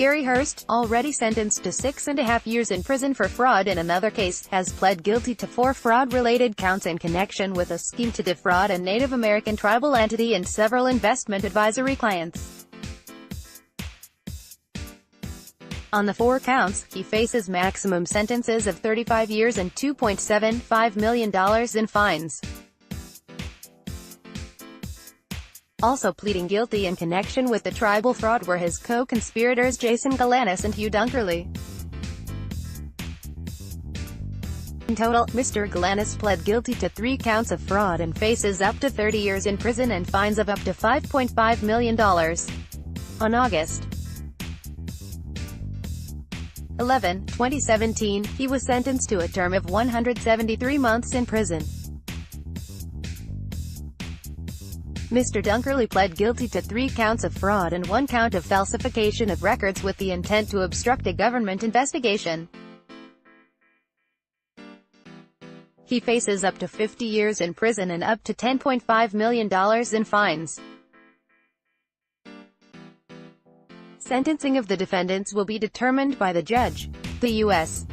Gary Hirst, already sentenced to 6.5 years in prison for fraud in another case, has pled guilty to 4 fraud-related counts in connection with a scheme to defraud a Native American tribal entity and several investment advisory clients. On the 4 counts, he faces maximum sentences of 35 years and $2.75 million in fines. Also pleading guilty in connection with the tribal fraud were his co-conspirators Galanis and Hugh Dunkerley. In total, Mr. Galanis pled guilty to 3 counts of fraud and faces up to 30 years in prison and fines of up to $5.5 million. On August 11, 2017, he was sentenced to a term of 173 months in prison. Mr. Dunkerley pled guilty to 3 counts of fraud and 1 count of falsification of records with the intent to obstruct a government investigation. He faces up to 50 years in prison and up to $10.5 million in fines. Sentencing of the defendants will be determined by the judge. The U.S.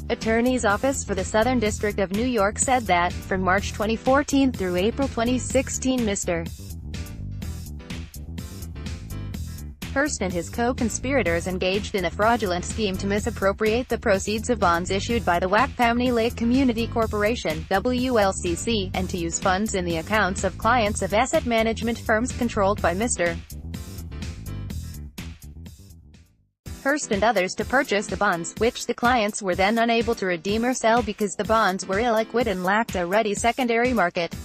Attorney's Office for the Southern District of New York said that, from March 2014 through April 2016, Mr. Hirst and his co-conspirators engaged in a fraudulent scheme to misappropriate the proceeds of bonds issued by the Wackpamney Lake Community Corporation (WLCC), and to use funds in the accounts of clients of asset management firms controlled by Mr. Hirst and others to purchase the bonds, which the clients were then unable to redeem or sell because the bonds were illiquid and lacked a ready secondary market.